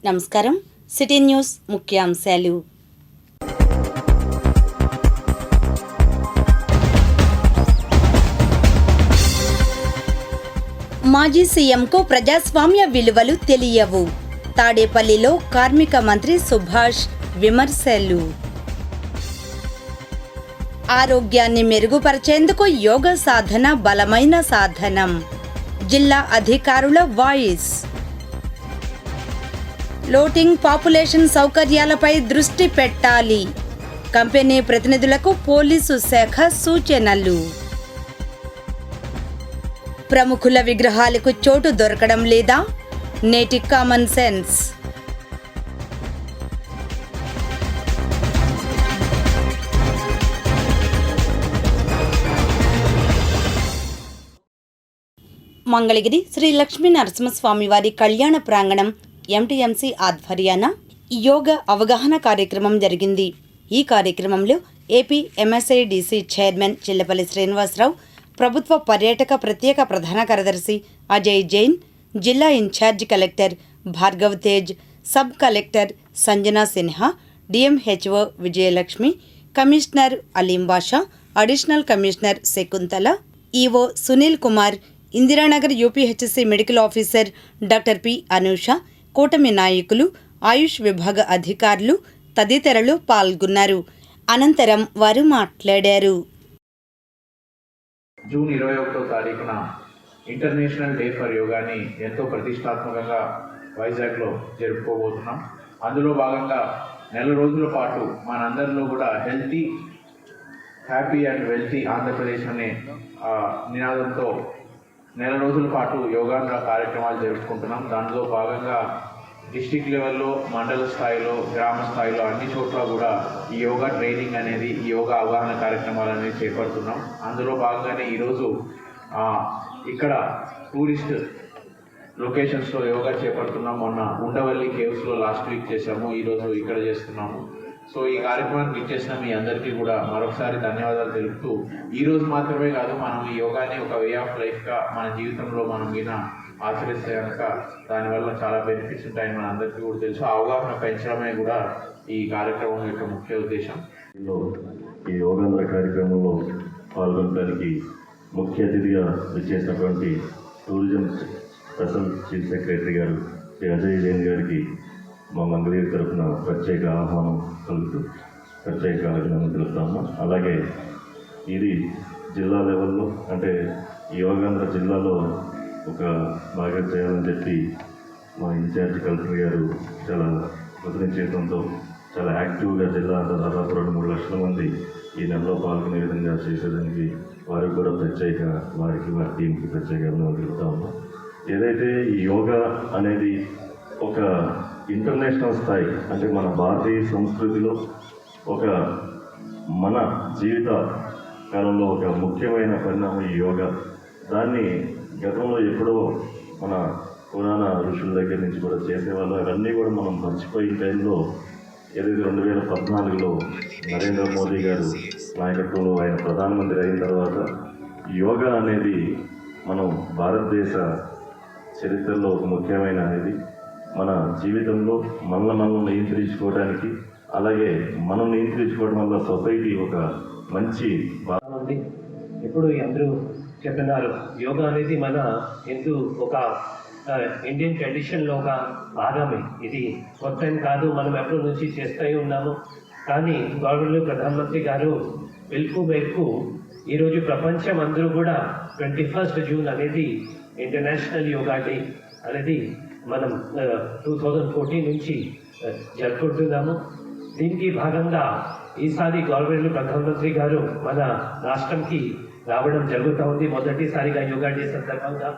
నమస్కారం. City news ముఖ్యాంశాలు. మాజీ సీఎంకు ప్రజాస్వామ్య విలువలు తెలియవు. తాడేపల్లిలో కార్మిక మంత్రి సుభాష్ విమర్శలు. ఆరోగ్యాన్ని మెరుగుపరిచేందుకు యోగ సాధన బలమైన సాధనం. జిల్లా అధికారుల వాయిస్. లోటింగ్ పాపులేషన్ సౌకర్యాలపై దృష్టి పెట్టాలి. కంపెనీ ప్రతినిధులకు పోలీసు శాఖ సూచనలు. ప్రముఖుల విగ్రహాలకు చోటు దొరకడం లేదా? నేటి కామన్ సెన్స్. మంగళగిరి శ్రీ లక్ష్మీ నరసింహస్వామి వారి కళ్యాణ ప్రాంగణం ఎంటీఎంసీ ఆధ్వర్యాన యోగ అవగాహన కార్యక్రమం జరిగింది. ఈ కార్యక్రమంలో AP MSIDC chairman Chillapalli Srinivasarao, ప్రభుత్వ పర్యాటక ప్రత్యేక ప్రధాన కార్యదర్శి అజయ్ జైన్, జిల్లా incharge collector Bhargav Tej, sub collector Sanjana Sinha, DMHO Vijayalakshmi, commissioner Aleem Basha, additional commissioner Shakuntala, EO Sunil Kumar, Indiranagar UPHC medical officer doctor P Anusha, కూటమి నాయకులు, ఆయుష్ విభాగ అధికారులు తదితరులు పాల్గొన్నారు. అనంతరం వారు మాట్లాడారు. జూన్ 21వ తారీఖున ఇంటర్నేషనల్ డే ఫర్ యోగాని ఎంతో ప్రతిష్టాత్మకంగా వైజాగ్లో జరుపుకోబోతున్నాం. అందులో భాగంగా నెల రోజుల పాటు మనందరిలో కూడా healthy, happy and wealthy Andhra Pradesh అనే నినాదంతో నెల రోజుల పాటు యోగాంధ్ర కార్యక్రమాలు జరుపుకుంటున్నాం. దానిలో భాగంగా డిస్టిక్ లెవెల్లో, మండల స్థాయిలో, గ్రామ స్థాయిలో అన్ని చోట్ల కూడా ఈ యోగా ట్రైనింగ్ అనేది, ఈ యోగా అవగాహన కార్యక్రమాలు అనేది చేపడుతున్నాం. అందులో భాగంగానే ఈరోజు ఇక్కడ టూరిస్ట్ లొకేషన్స్లో యోగా చేపడుతున్నాం. మొన్న ఉండవల్లి కేవ్స్లో లాస్ట్ వీక్ చేసాము, ఈరోజు ఇక్కడ చేస్తున్నాము. సో ఈ కార్యక్రమానికి ఇచ్చేసిన మీ అందరికీ కూడా మరొకసారి ధన్యవాదాలు తెలుపుతూ, ఈరోజు మాత్రమే కాదు, మనం ఈ యోగాని ఒక వే ఆఫ్ లైఫ్గా మన జీవితంలో మనం మీద ఆచరిస్తే కనుక దానివల్ల చాలా బెనిఫిట్స్ ఉంటాయని మన అందరికీ కూడా తెలుసు. అవగాహన పెంచడమే కూడా ఈ కార్యక్రమం యొక్క ముఖ్య ఉద్దేశం. ఈ యోగాంధ్ర కార్యక్రమంలో పాల్గొనడానికి ముఖ్య అతిథిగా విచ్చేసినటువంటి టూరిజం స్పెషల్ చీఫ్ సెక్రటరీ గారు శ్రీ అజయ్ జైన్ గారికి మా మంగళగిరి తరఫున ప్రత్యేక ఆహ్వానం కలుగుతూ ప్రత్యేక అభినందనలు తెలుపుతాము. అలాగే ఇది జిల్లా లెవెల్లో, అంటే యోగాంధ్ర జిల్లాలో ఒక బాగా చేయాలని చెప్పి మా ఇన్ఛార్జ్ కలెక్టర్ గారు చాలా వదిలి చేయడంతో చాలా యాక్టివ్గా జిల్లా దాదాపు 2-3 లక్షల మంది ఈ నెలలో పాల్గొనే విధంగా చేసేదానికి వారికి కూడా ప్రత్యేక వారి టీంకి ప్రత్యేక అభినందనలు తెలుపుతా ఉన్నాం. ఏదైతే ఈ యోగా అనేది ఒక ఇంటర్నేషనల్ స్థాయి, అంటే మన భారతీయ సంస్కృతిలో ఒక మన జీవిత కాలంలో ఒక ముఖ్యమైన పరిణామం ఈ యోగా. దాన్ని గతంలో ఎప్పుడో మన పురాణ ఋషుల దగ్గర నుంచి కూడా చేసేవాళ్ళు. అవన్నీ కూడా మనం మర్చిపోయిన టైంలో ఏదైతే 2014లో నరేంద్ర మోదీ గారు నాయకత్వంలో ఆయన ప్రధానమంత్రి అయిన తర్వాత యోగా అనేది మనం భారతదేశ చరిత్రలో ఒక ముఖ్యమైన అనేది మన జీవితంలో మనం నియంత్రించుకోవడానికి, అలాగే మనం నియంత్రించుకోవడం వల్ల సొసైటీ ఒక మంచి ఉంది. ఇప్పుడు అందరూ చెప్పినారు, యోగా అనేది మన హిందూ ఒక ఇండియన్ ట్రెడిషన్లో ఒక భాగమే. ఇది కొత్త కాదు, మనం ఎప్పటి నుంచి చేస్తూ ఉన్నాము. కానీ గవర్నమెంట్ ప్రధానమంత్రి గారు పిలుపు మేరకు ఈరోజు ప్రపంచం అందరూ కూడా 21 జూన్ అనేది ఇంటర్నేషనల్ యోగా డే అనేది మనం 2014 నుంచి జరుపుకుంటున్నాము. దీనికి భాగంగా ఈసారి గవర్నమెంట్ ప్రధానమంత్రి గారు మన రాష్ట్రంకి రావడం జరుగుతూ ఉంది. మొదటిసారిగా యోగా డే సందర్భంగా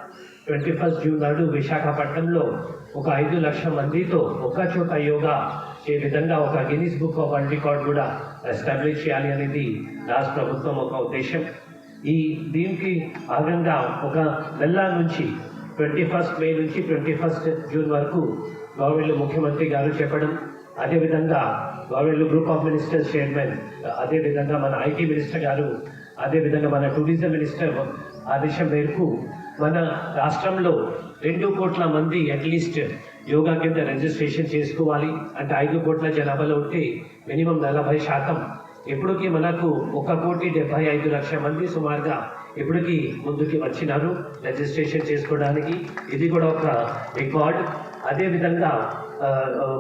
21 జూన్ నాడు విశాఖపట్నంలో ఒక 5 లక్షల మందితో ఒక చోట యోగా చే విధంగా ఒక Guinness book of world record కూడా ఎస్టాబ్లిష్ చేయాలి అనేది రాష్ట్ర ప్రభుత్వం ఒక ఉద్దేశం. దీనికి భాగంగా ఒక నెల నుంచి 21 మే నుంచి 21 జూన్ వరకు గవర్నమెంట్ ముఖ్యమంత్రి గారు చెప్పడం, అదేవిధంగా government group of ministers chairman, అదేవిధంగా మన ఐటీ మినిస్టర్ గారు, అదేవిధంగా మన టూరిజం మినిస్టర్ ఆదేశం మేరకు మన రాష్ట్రంలో 2 కోట్ల మంది అట్లీస్ట్ యోగా కింద రిజిస్ట్రేషన్ చేసుకోవాలి అంటే 5 కోట్ల జనాభాలో ఉంటే మినిమం 40%. ఇప్పటికీ మనకు 1,75,00,000 మంది సుమారుగా ఇప్పటికీ ముందుకి వచ్చినారు రిజిస్ట్రేషన్ చేసుకోవడానికి. ఇది కూడా ఒక రికార్డ్. అదేవిధంగా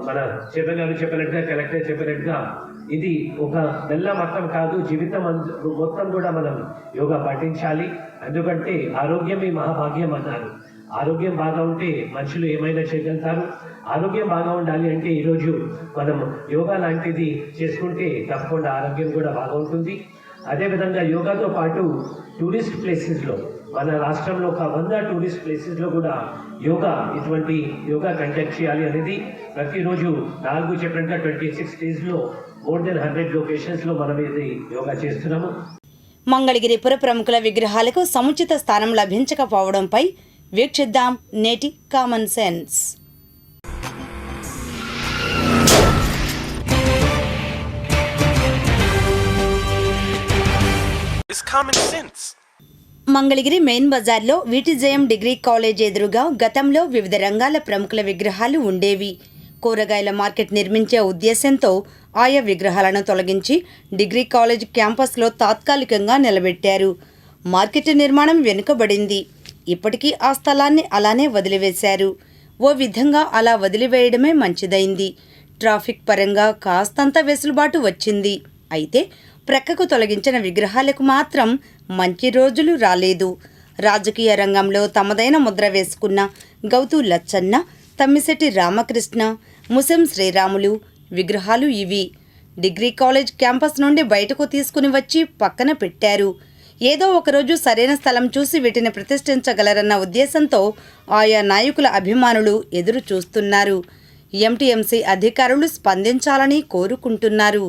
మన చెప్పినట్టుగా కలెక్టర్ చెప్పినట్టుగా ఇది ఒక నెల మొత్తం కాదు, జీవితం మొత్తం కూడా మనం యోగా పాటించాలి. ఎందుకంటే ఆరోగ్యమే మహాభాగ్యం అన్నారు. ఆరోగ్యం బాగా ఉంటే మనుషులు ఏమైనా చేయగలుగుతారు. ఆరోగ్యం బాగా ఉండాలి అంటే ఈరోజు మనం యోగా లాంటిది చేసుకుంటే తప్పకుండా ఆరోగ్యం కూడా బాగా ఉంటుంది. అదేవిధంగా యోగాతో పాటు టూరిస్ట్ ప్లేసెస్లో మన రాష్ట్రంలో ఒక 100 టూరిస్ట్ ప్లేసెస్లో కూడా ఇటువంటి యోగా కండక్ట్ చేయాలి అనేది ప్రతిరోజు 4 చెప్పినట్టుగా 26 డేస్లో మోర్ దెన్ 100 లొకేషన్స్లో మనం ఇది యోగా చేస్తున్నాము. మంగళగిరి పుర ప్రముఖుల విగ్రహాలకు సముచిత స్థానం లభించకపోవడంపై వీక్షిద్దాం నేటి కామన్ సెన్స్. మంగళగిరి మెయిన్ బజార్లో విటిజయం డిగ్రీ కాలేజ్ ఎదురుగా గతంలో వివిధ రంగాల ప్రముఖుల విగ్రహాలు ఉండేవి. కూరగాయల మార్కెట్ నిర్మించే ఉద్దేశంతో ఆయా విగ్రహాలను తొలగించి డిగ్రీ కాలేజ్ క్యాంపస్లో తాత్కాలికంగా నిలబెట్టారు. మార్కెట్ నిర్మాణం వెనుకబడింది. ఇప్పటికీ ఆ స్థలాన్ని అలానే వదిలివేశారు. ఓ విధంగా అలా వదిలివేయడమే మంచిదైంది. ట్రాఫిక్ పరంగా కాస్తంత వెసులుబాటు వచ్చింది. అయితే ప్రక్కకు తొలగించిన విగ్రహాలకు మాత్రం మంచి రోజులు రాలేదు. రాజకీయ రంగంలో తమదైన ముద్ర వేసుకున్న గౌతు లచ్చన్న, తమ్మిశెట్టి రామకృష్ణ, ముసెం శ్రీరాములు విగ్రహాలు ఇవి. డిగ్రీ కాలేజ్ క్యాంపస్ నుండి బయటకు తీసుకుని వచ్చి పక్కన పెట్టారు. ఏదో ఒకరోజు సరైన స్థలం చూసి వీటిని ప్రతిష్ఠించగలరన్న ఉద్దేశంతో ఆయా నాయకుల అభిమానులు ఎదురు చూస్తున్నారు. ఎంటీఎంసీ అధికారులు స్పందించాలని కోరుకుంటున్నారు.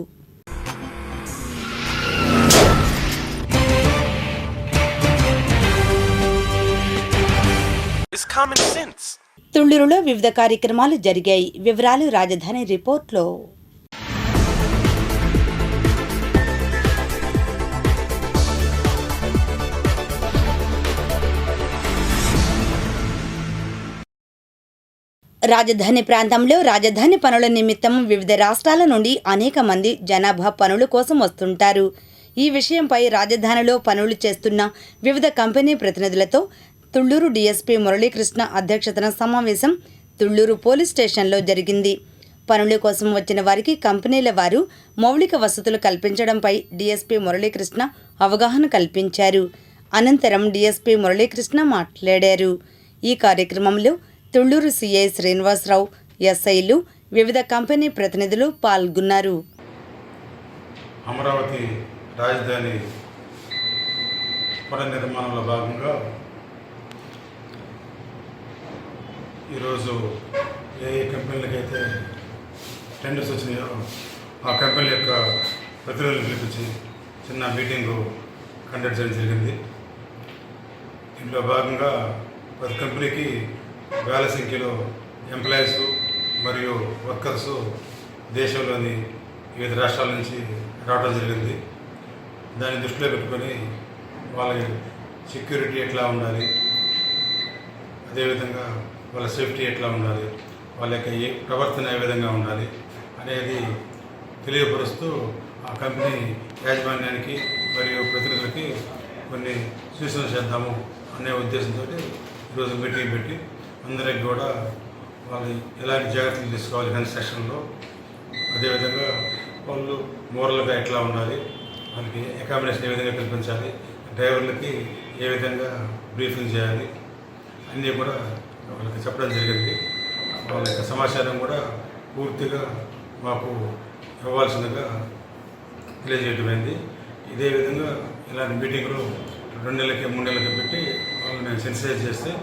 తుళ్లూరులో వివిధ కార్యక్రమాలు జరిగాయి. వివరాలు రాజధాని రిపోర్ట్లో. రాజధాని ప్రాంతంలో రాజధాని పనుల నిమిత్తం వివిధ రాష్ట్రాల నుండి అనేక మంది జనాభా పనుల కోసం వస్తుంటారు. ఈ విషయంపై రాజధానిలో పనులు చేస్తున్న వివిధ కంపెనీ ప్రతినిధులతో తుళ్లూరు డీఎస్పీ మురళీకృష్ణ అధ్యక్షతన సమావేశం తుళ్లూరు పోలీస్ స్టేషన్లో జరిగింది. పనుల కోసం వచ్చిన వారికి కంపెనీల వారు మౌలిక వసతులు కల్పించడంపై డీఎస్పీ మురళీకృష్ణ అవగాహన కల్పించారు. అనంతరం డీఎస్పీ మురళీకృష్ణ మాట్లాడారు. ఈ కార్యక్రమంలో తుళ్లూరు సిఐ శ్రీనివాసరావు, ఎస్ఐలు, వివిధ కంపెనీ ప్రతినిధులు పాల్గొన్నారు. అమరావతి రాజధాని పునర్నిర్మాణంలో భాగంగా ఈరోజు ఏ కంపెనీలకైతే టెండర్స్ వచ్చినాయో ఆ కంపెనీల యొక్క ప్రతినిధులను పిలిపించి చిన్న మీటింగు కండక్ట్ చేయడం జరిగింది. ఇందులో భాగంగా ప్రతి కంపెనీకి వేల సంఖ్యలో ఎంప్లాయీస్ మరియు వర్కర్స్ దేశంలోని వివిధ రాష్ట్రాల నుంచి రావడం జరిగింది. దాన్ని దృష్టిలో పెట్టుకొని వాళ్ళ సెక్యూరిటీ ఎట్లా ఉండాలి, అదేవిధంగా వాళ్ళ సేఫ్టీ ఎట్లా ఉండాలి, వాళ్ళ యొక్క ప్రవర్తన ఏ విధంగా ఉండాలి అనేది తెలియపరుస్తూ ఆ కంపెనీ యాజమాన్యానికి మరియు ప్రతినిధులకి కొన్ని సూచనలు చేద్దాము అనే ఉద్దేశంతో ఈరోజు మీటింగ్ పెట్టి అందరికి కూడా వాళ్ళు ఎలాంటి జాగ్రత్తలు తీసుకోవాలి కన్స్ట్రక్షన్లో, అదేవిధంగా వాళ్ళు మోరల్గా ఎట్లా ఉండాలి, వాళ్ళకి అకామిడేషన్ ఏ విధంగా కల్పించాలి, డ్రైవర్లకి ఏ విధంగా బ్రీఫింగ్ చేయాలి అన్నీ కూడా వాళ్ళకి చెప్పడం జరిగింది. వాళ్ళ యొక్క సమాచారం కూడా పూర్తిగా మాకు ఇవ్వాల్సిందిగా తెలియజేయటమైంది. ఇదే విధంగా ఇలాంటి మీటింగ్లు 2 నెలలకి 3 నెలలకి పెట్టి వాళ్ళు మేము సెన్సిటైజ్ చేస్తే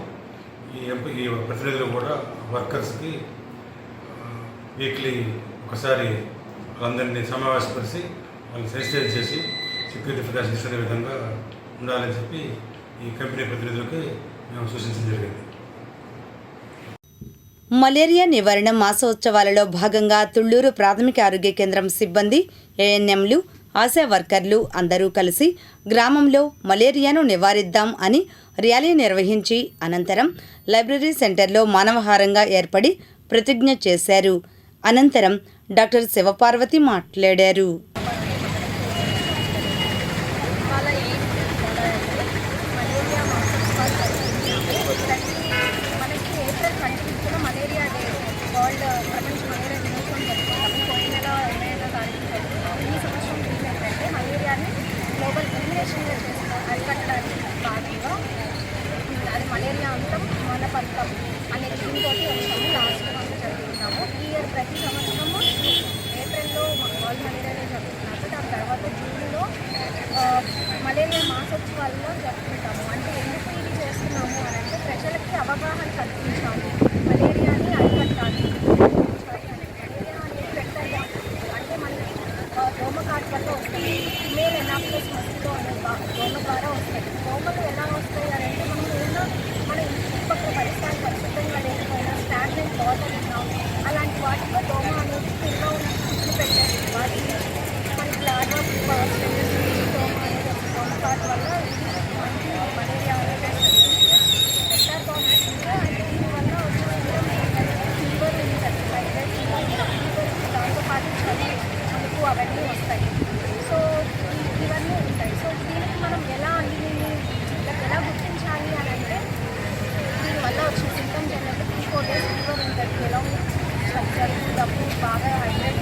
ఈ ప్రతినిధులు కూడా వర్కర్స్కి వీక్లీ ఒకసారి వాళ్ళందరినీ సమావేశపరిచి వాళ్ళని సెన్సిటైజ్ చేసి సెక్యూరిటీ ప్రికాషన్స్ తీసుకునే విధంగా ఉండాలని చెప్పి ఈ కంపెనీ ప్రతినిధులకి మేము సూచించడం జరిగింది. మలేరియా నివారణ మాసోత్సవాలలో భాగంగా తుళ్లూరు ప్రాథమిక ఆరోగ్య కేంద్రం సిబ్బంది, ఏఎన్ఎంలు, ఆశా వర్కర్లు అందరూ కలిసి గ్రామంలో మలేరియాను నివారిద్దాం అని ర్యాలీ నిర్వహించి అనంతరం లైబ్రరీ సెంటర్లో మానవహారంగా ఏర్పడి ప్రతిజ్ఞ చేశారు. అనంతరం డాక్టర్ శివపార్వతి మాట్లాడారు. మనకి ఏప్రిల్ 25న మలేరియా డే వరల్డ్ ప్రపంచ మలేరియా దినోత్సవం జరుపుకుంటాము. పోయిన నెల 28వ తారీఖు జరుపుకుంటాము. ఈ సంవత్సరం థీమ్ ఏంటంటే మలేరియాని గ్లోబల్ ఎలిమినేషన్గా అరికట్టడానికి భాగంగా అది మలేరియా అంతం మన పంతం అనే థీమ్ తోటి వచ్చాము. లాస్ట్ మంత్ జరుపుకుంటాము. ఈ ఇయర్ ప్రతి సంవత్సరము ఏప్రిల్లో వరల్డ్ మలేరియా డే జరుపుకుంటున్నారు. దాని తర్వాత జూన్లో మలేరియా మాసోత్సవాల్లో జరుపుకుంటాము. అంటే ఎందుకు ఇది చేస్తున్నాము అని అంటే ప్రజలకి అవగాహన కల్పించాలి. మలేరియాని అరికట్టాలి. మలేరియా అనేది వెక్టర్ అంటే మనకి దోమకాటు వల్ల వస్తుంది. ఫిమేల్ ఎనాఫిలస్ మస్కిటో అనే దోమ ద్వారా వస్తాయి. దోమలు ఎలా వస్తాయి అని అంటే మనం ఏదైనా మన చుట్టుపక్కల పరిసరాలు పరిశుభ్రంగా లేకపోయినా స్టాగ్నెంట్ వాటర్ ఉన్నా అలాంటి వాటిలో దోమ అనేది పిల్ల గుడ్లు పెట్టేది. వాటిని మనకి లాగా దోమ అనేది దోమకాటు వల్ల మనకి మలేరియా అనేది వెక్టర్ దోమ అంటే దీనివల్ల ఫీవర్ ఉంటుంది. దాంతో పాటు చలి మనకు అవన్నీ వస్తాయి. సో ఇవన్నీ ఉంటాయి. సో దీనికి మనం ఎలా గుర్తించాలి అని అంటే దీనివల్ల వచ్చిన సింటమ్స్ ఏంటంటే 3-4 days ఫీవర్ ఉంటుంది. ఎలా జలుబు డబ్బు బాగా హైడ్రేట్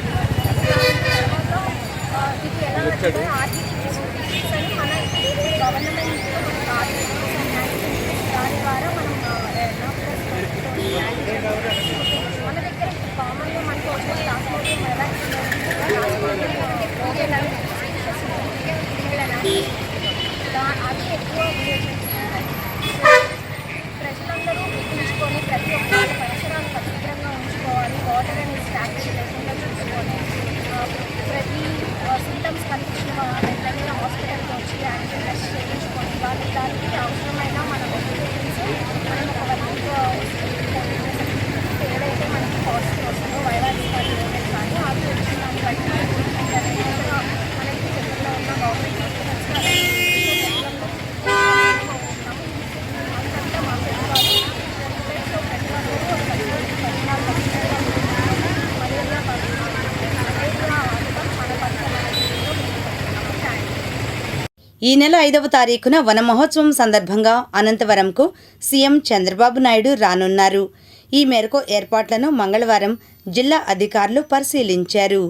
తర్వాత ఇది ఎలా అంటే ఆర్టిఫిషియల్స్ అని మన గవర్నమెంట్ మనకి ఆర్టిఫిషియల్స్ అని దాని ద్వారా మనం మన దగ్గర కామన్గా మనకు వచ్చే ప్లాస్మోడియం అవి ఎక్కువ రిలేషన్స్ ఉంటాయి. ప్రజలందరూ గుర్తుంచుకొని ప్రతి ఒక్కరి పరిసరాలు పరిశుభ్రంగా ఉంచుకోవాలి. వాటర్ అనేది స్టాగ్నెంట్ లేకుండా చూసుకొని ప్రతి సింటమ్స్ కనిపించిన వెంటనే హాస్పిటల్కి వచ్చి యాంటీ టెస్ట్ చేయించుకొని దానికి అవసరమైన మన మెడికేషన్స్ మనం ఒక 1 వీక్ ఏదైతే మనకి పాజిటివ్ వస్తుందో వైరస్ కానీ ఏదైతే కానీ అవి వచ్చిన దాన్ని బట్టి మనకి దగ్గరలో ఉన్న గవర్నమెంట్ హాస్పిటల్స్ అంతంతా మా పెద్దవాళ్ళు మలేరియా మన ఈ నెల 5వ తారీఖున వన మహోత్సవం సందర్భంగా అనంతవరంకు సీఎం చంద్రబాబు నాయుడు రానున్నారు. ఈ మేరకు ఏర్పాట్లను మంగళవారం జిల్లా అధికారులు పరిశీలించారు.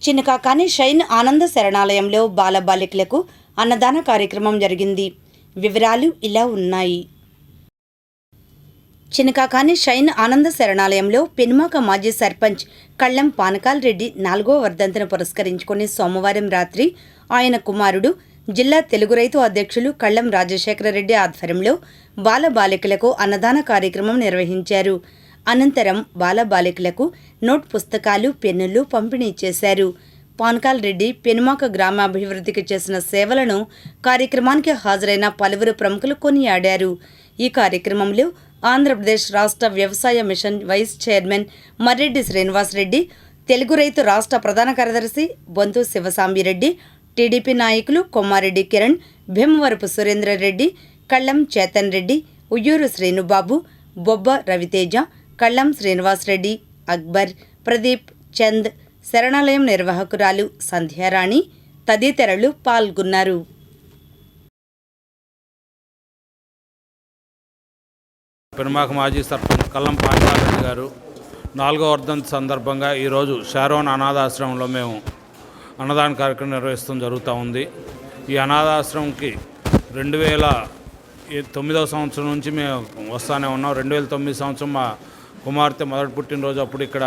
చినకాకాని షైన్ ఆనంద శరణాలయంలో బాలబాలికలకు అన్నదాన కార్యక్రమం జరిగింది. వివరాలు ఇలా ఉన్నాయి. చినకాకాని షైన్ ఆనంద శరణాలయంలో పెనుమాక మాజీ సర్పంచ్ కళ్ళం పానకాల్ రెడ్డి 4వ వర్ధంతిని పురస్కరించుకుని సోమవారం రాత్రి ఆయన కుమారుడు జిల్లా తెలుగు రైతు అధ్యక్షులు కళ్ళం రాజశేఖర రెడ్డి ఆధ్వర్యంలో బాలబాలికలకు అన్నదాన కార్యక్రమం నిర్వహించారు. అనంతరం బాలబాలికలకు నోట్ పుస్తకాలు, పెన్నులు పంపిణీ చేశారు. పానకాల్ రెడ్డి పెనుమాక గ్రామాభివృద్ధికి చేసిన సేవలను కార్యక్రమానికి హాజరైన పలువురు ప్రముఖులు కొనియాడారు. ఈ కార్యక్రమంలో ఆంధ్రప్రదేశ్ రాష్ట్ర వ్యవసాయ machine vice chairman Marreddy Srinivasa Reddy, Telugu రైతు రాష్ట్ర ప్రధాన కార్యదర్శి బొంతు శివసాంబిరెడ్డి, టీడీపీ నాయకులు కొమ్మారెడ్డి కిరణ్, భీమవరపు సురేంద్రరెడ్డి, కళ్ళం చేతన్ రెడ్డి, ఉయ్యూరు శ్రీనుబాబు, బొబ్బ రవితేజ, కళ్ళం శ్రీనివాసరెడ్డి, అక్బర్, ప్రదీప్, చంద్, శరణాలయం నిర్వాహకురాలు సంధ్యారాణి తదితరులు పాల్గొన్నారు. పెనుమాక మాజీ సర్పంచ్ కళ్ళం పానకాల్ రెడ్డి గారు 4వ వర్ధంతి సందర్భంగా ఈరోజు షారోన్ అనాథాశ్రమంలో మేము అన్నదాన కార్యక్రమం నిర్వహిస్తూ జరుగుతూ ఉంది. ఈ అనాథాశ్రమంకి 2009వ సంవత్సరం నుంచి మేము వస్తూనే ఉన్నాం. 2009 సంవత్సరం మా కుమార్తె మొదటి పుట్టినరోజు అప్పుడు ఇక్కడ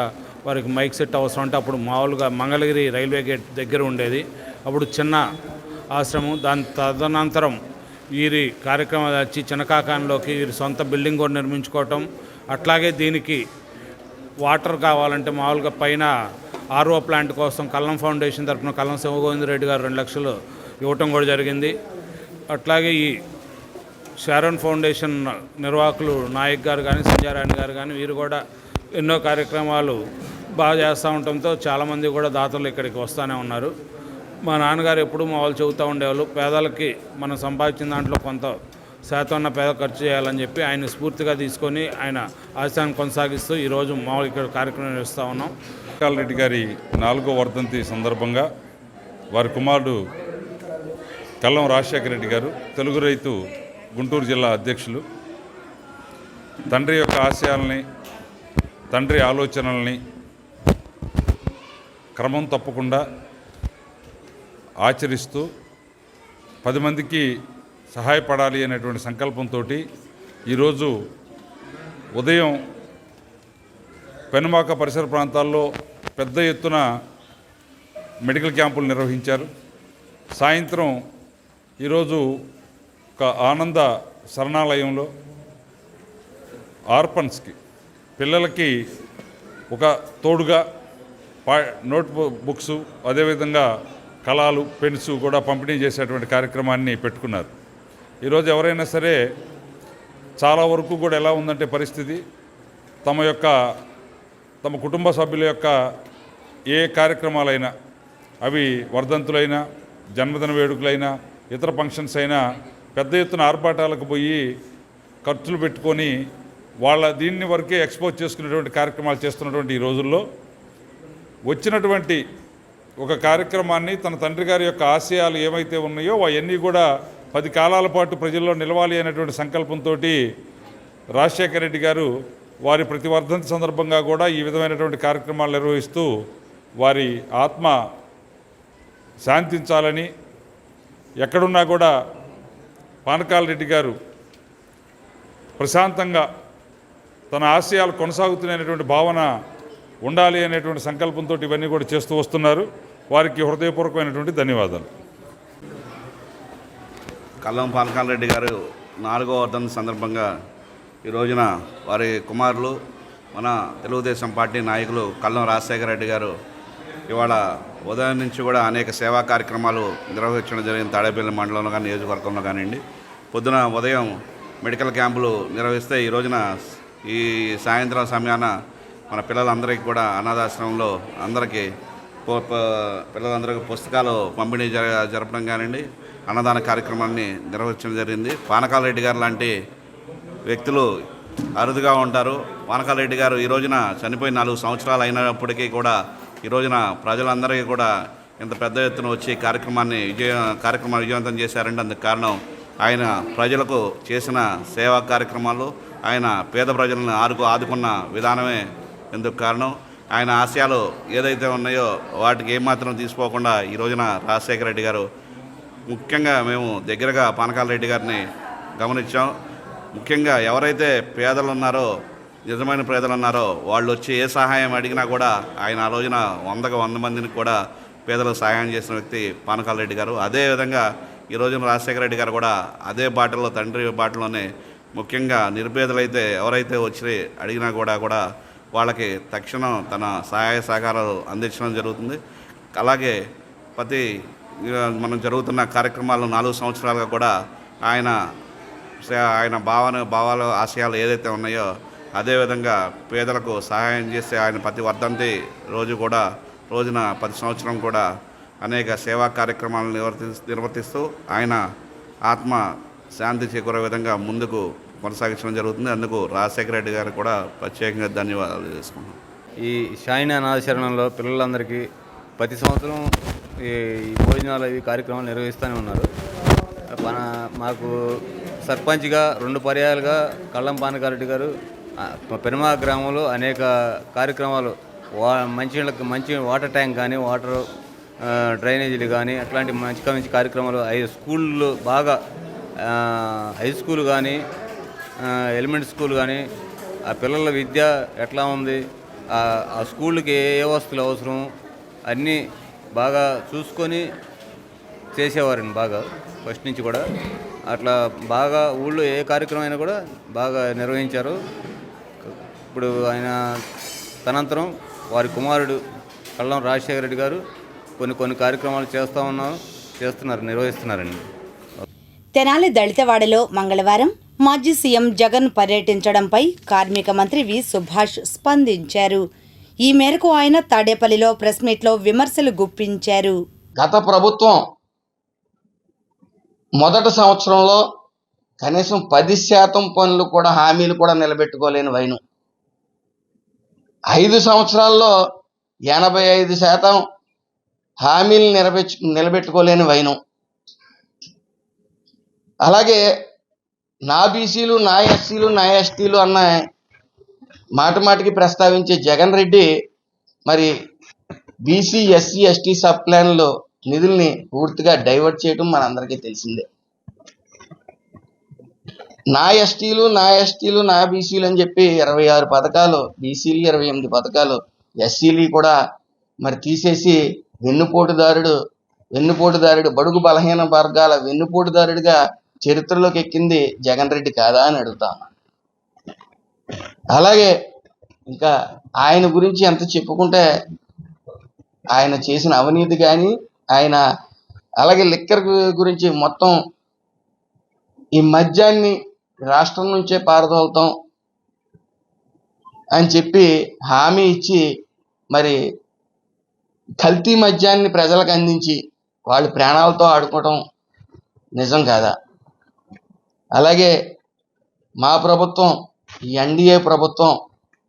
వారికి మైక్ సెట్ అవసరం అంటే అప్పుడు మామూలుగా మంగళగిరి రైల్వే గేట్ దగ్గర ఉండేది. అప్పుడు చిన్న ఆశ్రమం. దాని తదనంతరం వీరి కార్యక్రమాలు వచ్చి చినకాకానిలోకి వీరి సొంత బిల్డింగ్ కూడా నిర్మించుకోవటం, అట్లాగే దీనికి వాటర్ కావాలంటే మామూలుగా పైన ఆర్ఓ ప్లాంట్ కోసం కళ్ళం ఫౌండేషన్ తరఫున కళ్ళం శివగోవిందరెడ్డి గారు 2 లక్షలు ఇవ్వటం కూడా జరిగింది. అట్లాగే ఈ షారోన్ ఫౌండేషన్ నిర్వాహకులు నాయక్ గారు కానీ సంజయారాణి గారు కానీ వీరు కూడా ఎన్నో కార్యక్రమాలు బాగా చేస్తూ ఉండటంతో చాలామంది కూడా దాతలు ఇక్కడికి వస్తూనే ఉన్నారు. మా నాన్నగారు ఎప్పుడూ మా వాళ్ళు చెబుతూ ఉండేవాళ్ళు, పేదలకి మనం సంపాదించిన దాంట్లో కొంత శాతం పేద ఖర్చు చేయాలని చెప్పి ఆయన స్ఫూర్తిగా తీసుకొని ఆయన ఆశయాన్ని కొనసాగిస్తూ ఈరోజు మామూలు ఇక్కడ కార్యక్రమం నిర్వహిస్తూ ఉన్నాం. రెడ్డి గారి 4వ వర్ధంతి సందర్భంగా వారి కుమారుడు కల్లం రాజశేఖర రెడ్డి గారు, తెలుగు రైతు గుంటూరు జిల్లా అధ్యక్షులు, తండ్రి యొక్క ఆశయాల్ని, తండ్రి ఆలోచనల్ని క్రమం తప్పకుండా ఆచరిస్తూ 10 మందికి సహాయపడాలి అనేటువంటి సంకల్పంతో ఈరోజు ఉదయం పెనుమాక పరిసర ప్రాంతాల్లో పెద్ద ఎత్తున మెడికల్ క్యాంపులు నిర్వహించారు. సాయంత్రం ఈరోజు ఒక ఆనంద శరణాలయంలో ఆర్ఫన్స్కి పిల్లలకి ఒక తోడుగా నోట్ బుక్స్, అదేవిధంగా కళాలు, పెన్స్ కూడా పంపిణీ చేసేటువంటి కార్యక్రమాన్ని పెట్టుకున్నారు. ఈరోజు ఎవరైనా సరే చాలా వరకు కూడా ఎలా ఉందంటే పరిస్థితి, తమ కుటుంబ సభ్యుల యొక్క ఏ కార్యక్రమాలైనా, అవి వర్ధంతులైనా, జన్మదిన వేడుకలైనా, ఇతర ఫంక్షన్స్ అయినా పెద్ద ఎత్తున ఆర్భాటాలకు పోయి ఖర్చులు పెట్టుకొని దీన్ని వరకే ఎక్స్పోజ్ చేసుకునేటువంటి కార్యక్రమాలు చేస్తున్నటువంటి ఈ రోజుల్లో వచ్చినటువంటి ఒక కార్యక్రమాన్ని తన తండ్రి గారి యొక్క ఆశయాలు ఏమైతే ఉన్నాయో అవన్నీ కూడా 10 కాలాల పాటు ప్రజల్లో నిలవాలి అనేటువంటి సంకల్పంతో రాజశేఖర రెడ్డి గారు వారి ప్రతి వర్ధంతి సందర్భంగా కూడా ఈ విధమైనటువంటి కార్యక్రమాలు నిర్వహిస్తూ వారి ఆత్మ శాంతించాలని, ఎక్కడున్నా కూడా పానకాల రెడ్డి గారు ప్రశాంతంగా తన ఆశయాలు కొనసాగుతున్నటువంటి భావన ఉండాలి అనేటువంటి సంకల్పంతో ఇవన్నీ కూడా చేస్తూ వస్తున్నారు. వారికి హృదయపూర్వకమైనటువంటి ధన్యవాదాలు. కల్లం పానకాల రెడ్డి గారు 4వ వర్ధంతి సందర్భంగా ఈ రోజున వారి కుమారులు, మన తెలుగుదేశం పార్టీ నాయకులు కల్లం రాజశేఖర రెడ్డి గారు ఇవాళ ఉదయం నుంచి కూడా అనేక సేవా కార్యక్రమాలు నిర్వహించడం జరిగింది. తాడేపల్లి మండలంలో కానీ, నియోజకవర్గంలో కానివ్వండి. పొద్దున ఉదయం మెడికల్ క్యాంపులు నిర్వహిస్తే ఈ రోజున ఈ సాయంత్రం సమయాన మన పిల్లలందరికీ కూడా అనాథాశ్రమంలో అందరికీ పిల్లలందరికీ పుస్తకాలు పంపిణీ జరపడం కానివ్వండి, అన్నదాన కార్యక్రమాన్ని నిర్వహించడం జరిగింది. పానకాల రెడ్డి గారు లాంటి వ్యక్తులు అరుదుగా ఉంటారు. పానకాల రెడ్డి గారు ఈ రోజున చనిపోయి 4 సంవత్సరాలు అయినప్పటికీ కూడా ఈ రోజున ప్రజలందరికీ కూడా ఇంత పెద్ద ఎత్తున వచ్చి కార్యక్రమాన్ని విజయవంతం చేశారంటే అందుకు కారణం ఆయన ప్రజలకు చేసిన సేవా కార్యక్రమాలు, ఆయన పేద ప్రజలను ఆదుకున్న విధానమే ఎందుకు కారణం. ఆయన ఆశయాలు ఏదైతే ఉన్నాయో వాటికి ఏమాత్రం తీసుకోకుండా ఈ రోజున రాజశేఖర రెడ్డి గారు, ముఖ్యంగా మేము దగ్గరగా పానకాల రెడ్డి గారిని గమనించాం. ముఖ్యంగా ఎవరైతే పేదలు ఉన్నారో, నిజమైన పేదలు ఉన్నారో వాళ్ళు వచ్చి ఏ సహాయం అడిగినా కూడా ఆయన ఆ రోజున 100 మందిని కూడా పేదలకు సహాయం చేసిన వ్యక్తి పానకాల రెడ్డి గారు. అదేవిధంగా ఈ రోజున రాజశేఖర రెడ్డి గారు కూడా అదే బాటలో, తండ్రి బాటలోనే ముఖ్యంగా నిరుపేదలైతే ఎవరైతే వచ్చి అడిగినా కూడా వాళ్ళకి తక్షణం తన సహాయ సహకారాలు అందించడం జరుగుతుంది. అలాగే మనం జరుగుతున్న కార్యక్రమాలు 4 సంవత్సరాలుగా కూడా ఆయన భావాలు, ఆశయాలు ఏదైతే ఉన్నాయో అదేవిధంగా పేదలకు సహాయం చేస్తే ఆయన ప్రతి వర్ధంతి రోజున ప్రతి సంవత్సరం కూడా అనేక సేవా కార్యక్రమాలను నిర్వర్తిస్తూ ఆయన ఆత్మ శాంతి చేకూరే విధంగా ముందుకు కొనసాగించడం జరుగుతుంది. అందుకు రాజశేఖర రెడ్డి గారు కూడా ప్రత్యేకంగా ధన్యవాదాలు చేసుకున్నాం. ఈ షాయిన్ అనాథాశ్రమంలో పిల్లలందరికీ ప్రతి సంవత్సరం ఈ భోజనాలు ఇవి కార్యక్రమాలు నిర్వహిస్తూనే ఉన్నారు. మాకు సర్పంచ్గా 2 పర్యాయాలుగా కల్లం పానకాల రెడ్డి గారు పెనుమా గ్రామంలో అనేక కార్యక్రమాలు, మంచి వాటర్ ట్యాంక్ కానీ, వాటర్ డ్రైనేజీలు కానీ అట్లాంటి మంచి కార్యక్రమాలు, 5 స్కూళ్ళు బాగా, హై స్కూల్ కానీ, ఎలిమెంటరీ స్కూల్ కానీ, ఆ పిల్లల విద్య ఎట్లా ఉంది, ఆ స్కూళ్ళకి ఏ వస్తువులు అవసరం అన్నీ బాగా చూసుకొని చేసేవారండి. బాగా ఫస్ట్ నుంచి కూడా అట్లా బాగా ఊళ్ళో ఏ కార్యక్రమం అయినా కూడా బాగా నిర్వహించారు. ఇప్పుడు ఆయన తనంతరం వారి కుమారుడు కల్లం రాజశేఖర రెడ్డి గారు కొన్ని కార్యక్రమాలు నిర్వహిస్తున్నారండి. తెనాలి దళితవాడలో మంగళవారం మాజీ సీఎం జగన్ పర్యటించడంపై కార్మిక మంత్రి వి సుభాష్ స్పందించారు. ఈ మేరకు ఆయన తాడేపల్లిలో ప్రెస్ మీట్లో విమర్శలు గుప్పించారు. గత ప్రభుత్వం మొదటి సంవత్సరంలో కనీసం 10% పనులు కూడా హామీలు కూడా నిలబెట్టుకోలేని వైనం. 5 సంవత్సరాల్లో 85% హామీలు నిలబెట్టుకోలేని వైనం. అలాగే నా బీసీలు, నా ఎస్సీలు, నా ఎస్టీలు అన్న మాటికి ప్రస్తావించే జగన్ రెడ్డి మరి బీసీ, ఎస్సీ, ఎస్టీ సబ్ ప్లాన్లో నిధుల్ని పూర్తిగా డైవర్ట్ చేయడం మనందరికీ తెలిసిందే. నా ఎస్టీలు, నా బీసీలు అని చెప్పి 26 పథకాలు, బీసీలు 28 పథకాలు, ఎస్సీలు కూడా మరి తీసేసి వెన్నుపోటుదారుడు బడుగు బలహీన వర్గాల వెన్నుపోటుదారుడిగా చరిత్రలోకి ఎక్కింది జగన్ రెడ్డి కాదా అని అడుగుతాను. అలాగే ఇంకా ఆయన గురించి ఎంత చెప్పుకుంటే ఆయన చేసిన అవినీతి కానీ ఆయన అలాగే లిక్కర్ గురించి మొత్తం ఈ మద్యాన్ని రాష్ట్రం నుంచే పారదోలుతాం అని చెప్పి హామీ ఇచ్చి మరి కల్తీ మద్యాన్ని ప్రజలకు అందించి వాళ్ళు ప్రాణాలతో ఆడుకోవటం నిజం కాదా? అలాగే మా ప్రభుత్వం, ఈ ఎన్డీఏ ప్రభుత్వం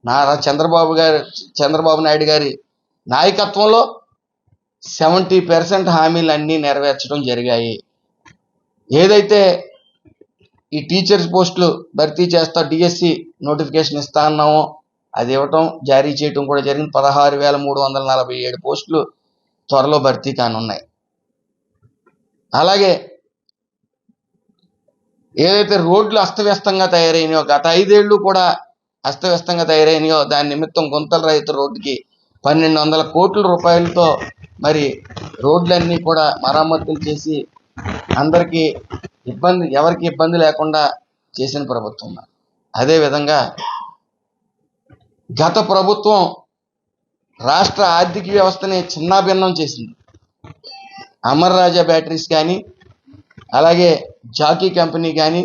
నారా చంద్రబాబు నాయుడు గారి నాయకత్వంలో 70% హామీలు అన్నీ నెరవేర్చడం జరిగాయి. ఏదైతే ఈ టీచర్స్ పోస్టులు భర్తీ చేస్తా డిఎస్సి నోటిఫికేషన్ ఇస్తా అన్నామో అది ఇవ్వటం, జారీ చేయటం కూడా జరిగింది. 16,347 పోస్టులు త్వరలో భర్తీ కానున్నాయి. అలాగే ఏదైతే రోడ్లు అస్తవ్యస్తంగా తయారైనాయో, గత 5 ఏళ్ళు కూడా అస్తవ్యస్తంగా తయారైనాయో దాని నిమిత్తం గుంతల రైతు రోడ్డుకి 1,200 కోట్ల రూపాయలతో మరి రోడ్లన్నీ కూడా మరమ్మతులు చేసి అందరికీ ఎవరికి ఇబ్బంది లేకుండా చేసిన ప్రభుత్వం. అదేవిధంగా గత ప్రభుత్వం రాష్ట్ర ఆర్థిక వ్యవస్థని చిన్నాభిన్నం చేసింది. అమర్ రాజా బ్యాటరీస్ కానీ, అలాగే జాకీ కంపెనీ కానీ,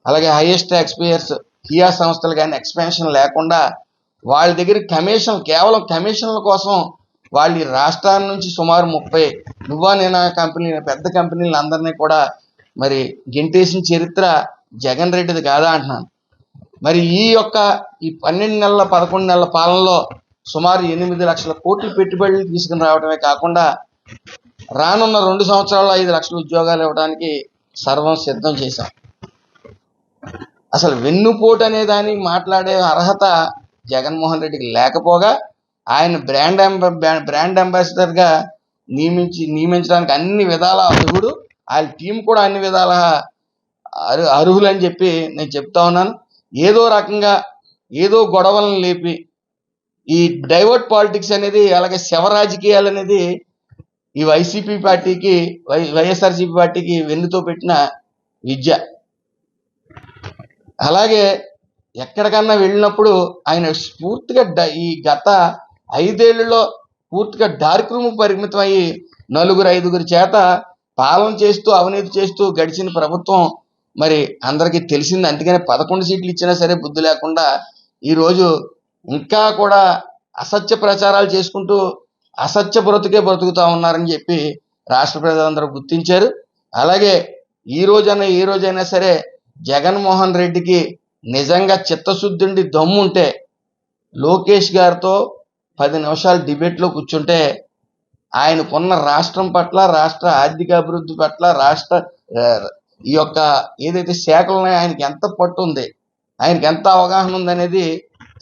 అలాగే హైయెస్ట్ ట్యాక్స్ పేయర్స్ కియా సంస్థలు కానీ ఎక్స్పాన్షన్ లేకుండా వాళ్ళ దగ్గర కేవలం కమిషన్ల కోసం వాళ్ళు ఈ రాష్ట్రాల నుంచి సుమారు 30 నువ్వా నేనా పెద్ద కంపెనీలు అందరినీ కూడా మరి గెంటేసిన చరిత్ర జగన్ రెడ్డిది కాదా అంటున్నాను. మరి ఈ 12 నెలల 11 నెలల పాలనలో సుమారు 8 లక్షల కోట్ల పెట్టుబడులు తీసుకుని రావడమే కాకుండా రానున్న 2 సంవత్సరాల్లో 5 లక్షల ఉద్యోగాలు ఇవ్వడానికి సర్వం సిద్ధం చేశాం. అసలు వెన్నుపోటు అనే దాన్ని మాట్లాడే అర్హత జగన్మోహన్ రెడ్డికి లేకపోగా ఆయన బ్రాండ్ అంబాసిడర్గా నియమించడానికి అన్ని విధాల అర్హుడు, ఆయన టీం కూడా అన్ని విధాల అర్హులని చెప్పి నేను చెప్తా ఉన్నాను. ఏదో రకంగా ఏదో గొడవలను లేపి ఈ డైవర్ట్ పాలిటిక్స్ అనేది, అలాగే శవ రాజకీయాలు అనేది ఈ వైసీపీ పార్టీకి వైఎస్ఆర్సీపీ పార్టీకి వెన్నుతో పెట్టిన విద్య. అలాగే ఎక్కడికన్నా వెళ్ళినప్పుడు ఆయన పూర్తిగా ఈ గత 5 ఏళ్లలో పూర్తిగా డార్క్ రూమ్ పరిమితం అయ్యి 4-5 చేత పాలన చేస్తూ అవినీతి చేస్తూ గడిచిన ప్రభుత్వం మరి అందరికీ తెలిసింది. అందుకనే 11 సీట్లు ఇచ్చినా సరే బుద్ధి లేకుండా ఈరోజు ఇంకా కూడా అసత్య ప్రచారాలు చేసుకుంటూ అసత్య బ్రతుకుతా ఉన్నారని చెప్పి రాష్ట్ర ప్రజలందరూ గుర్తించారు. అలాగే ఏ రోజైనా సరే జగన్మోహన్ రెడ్డికి నిజంగా చిత్తశుద్ధి ఉండి దమ్ముంటే లోకేష్ గారితో 10 నిమిషాలు డిబేట్లో కూర్చుంటే ఆయనకున్న రాష్ట్రం పట్ల, రాష్ట్ర ఆర్థిక అభివృద్ధి పట్ల, ఈ ఏదైతే శాఖలు ఉన్నాయో ఆయనకి ఎంత పట్టు ఉంది, ఆయనకి ఎంత అవగాహన ఉందనేది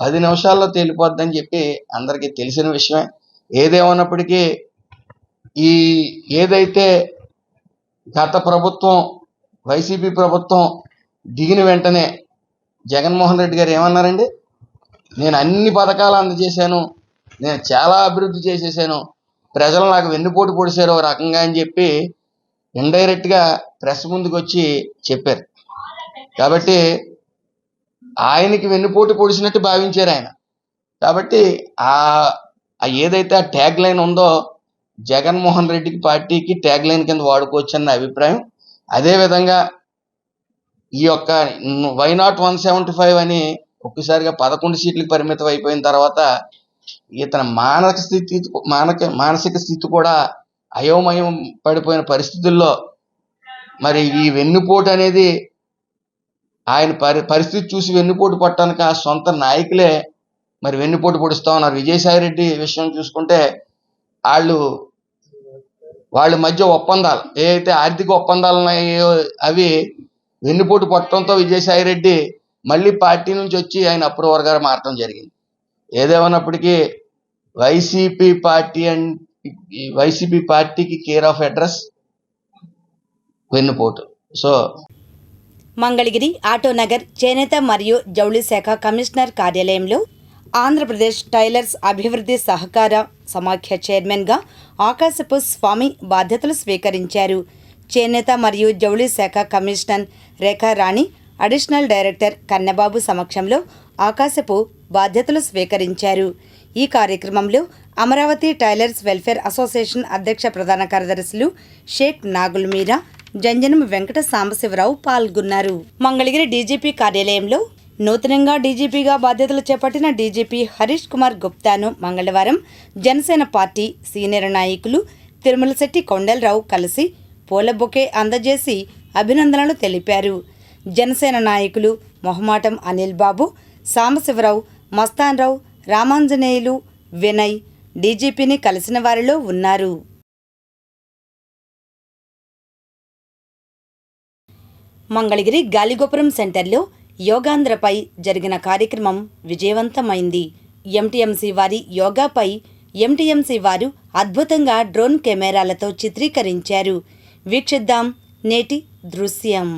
10 నిమిషాల్లో తేలిపోద్దని చెప్పి అందరికీ తెలిసిన విషయమే. ఏదేమన్నప్పటికీ ఏదైతే గత ప్రభుత్వం వైసీపీ ప్రభుత్వం దిగిన వెంటనే జగన్మోహన్ రెడ్డి గారు ఏమన్నారండి, నేను అన్ని పథకాలు అందజేశాను, నేను చాలా అభివృద్ధి చేసేసాను, ప్రజలు నాకు వెన్నుపోటు పొడిచారు ఒక రకంగా అని చెప్పి ఇండైరెక్ట్గా ప్రెస్ ముందుకు వచ్చి చెప్పారు. కాబట్టి ఆయనకి వెన్నుపోటు పొడిచినట్టు భావించారు ఆయన. కాబట్టి ఏదైతే ఆ ట్యాగ్ లైన్ ఉందో జగన్మోహన్ రెడ్డికి పార్టీకి ట్యాగ్ లైన్ కింద వాడుకోవచ్చు అన్న అభిప్రాయం. అదేవిధంగా ఈ వై నాట్ 175 అని ఒక్కసారిగా 11 సీట్లకు పరిమితం అయిపోయిన తర్వాత ఇతని మానసిక స్థితి కూడా అయోమయం పడిపోయిన పరిస్థితుల్లో మరి ఈ వెన్నుపోటు అనేది ఆయన పరిస్థితి చూసి వెన్నుపోటు పట్టడానికి ఆ సొంత నాయకులే మరి వెన్నుపోటు పొడుస్తూ ఉన్నారు. విజయసాయిరెడ్డి విషయం చూసుకుంటే వాళ్ళ మధ్య ఒప్పందాలు ఏవైతే ఆర్థిక ఒప్పందాలు ఉన్నాయో అవి వెన్నుపోటు పట్టడంతో విజయసాయిరెడ్డి మళ్ళీ పార్టీ నుంచి వచ్చి ఆయన అప్రూవర్గా మారటం జరిగింది. ఏదేమన్నప్పటికీ వైసీపీ పార్టీకి కేర్ ఆఫ్ అడ్రస్ వెన్నుపోటు. సో మంగళగిరి ఆటోనగర్ చేనేత మరియు జౌళి శాఖ కమిషనర్ కార్యాలయంలో ఆంధ్రప్రదేశ్ టైలర్స్ అభివృద్ధి సహకార సమాఖ్య చైర్మన్గా ఆకాశపు స్వామి బాధ్యతలు స్వీకరించారు. చేనేత మరియు జౌళి శాఖ commissioner Rekha Rani, additional director Kannababu సమక్షంలో ఆకాశపు బాధ్యతలు స్వీకరించారు. ఈ కార్యక్రమంలో అమరావతి టైలర్స్ వెల్ఫేర్ అసోసియేషన్ అధ్యక్ష ప్రధాన కార్యదర్శులు షేక్ నాగుల్ మీరా, జంజనం వెంకట సాంబశివరావు పాల్గొన్నారు. మంగళగిరి డీజీపీ కార్యాలయంలో నూతనంగా డీజీపీగా బాధ్యతలు చేపట్టిన డీజీపీ హరీష్ కుమార్ గుప్తాను మంగళవారం జనసేన పార్టీ సీనియర్ నాయకులు తిరుమలశెట్టి కొండలరావు కలిసి పూల బొకే అందజేసి అభినందనలు తెలిపారు. జనసేన నాయకులు మొహమాటం అనిల్ బాబు, సాంబశివరావు, మస్తాన్రావు, రామాంజనేయులు, వినయ్ డీజీపీని కలిసిన వారిలో ఉన్నారు. మంగళగిరి గాలిగోపురం సెంటర్లో యోగాంధ్రపై జరిగిన కార్యక్రమం విజయవంతమైంది. ఎంటీఎంసీ వారి యోగాపై ఎంటీఎంసీ వారు అద్భుతంగా డ్రోన్ కెమెరాలతో చిత్రీకరించారు. వీక్షిద్దాం నేటి దృశ్యం.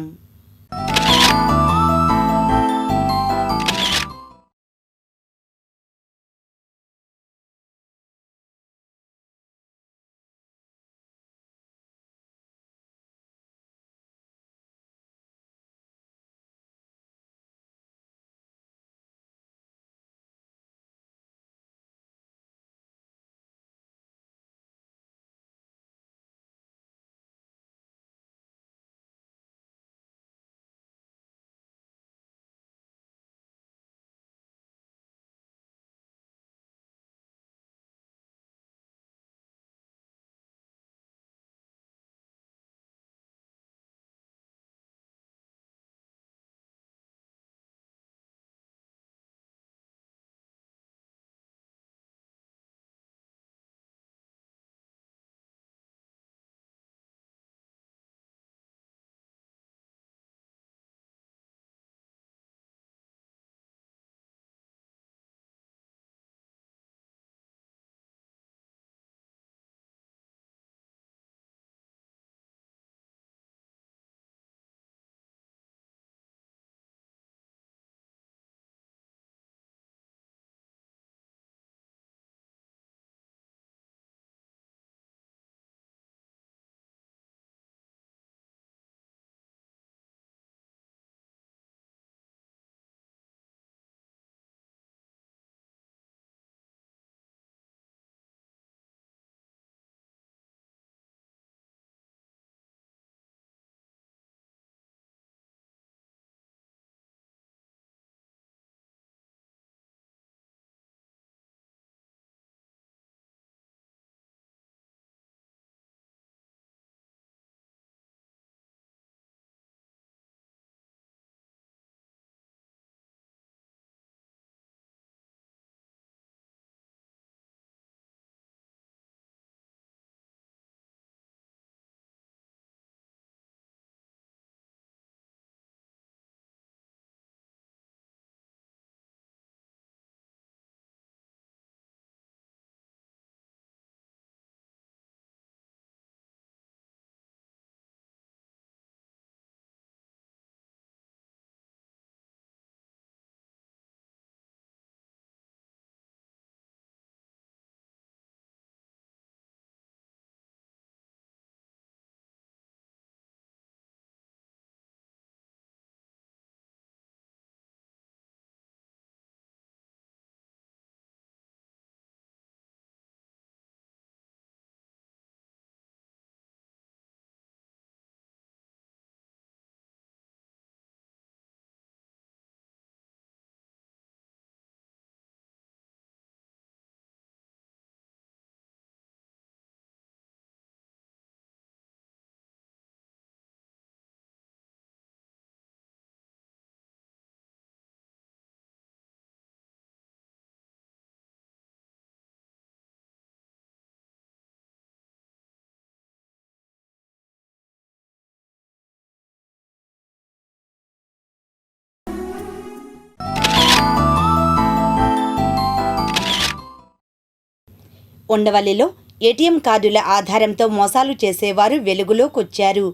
ఉండవల్లిలో ఏటీఎం కార్డుల ఆధారంతో మోసాలు చేసేవారు వెలుగులోకొచ్చారు.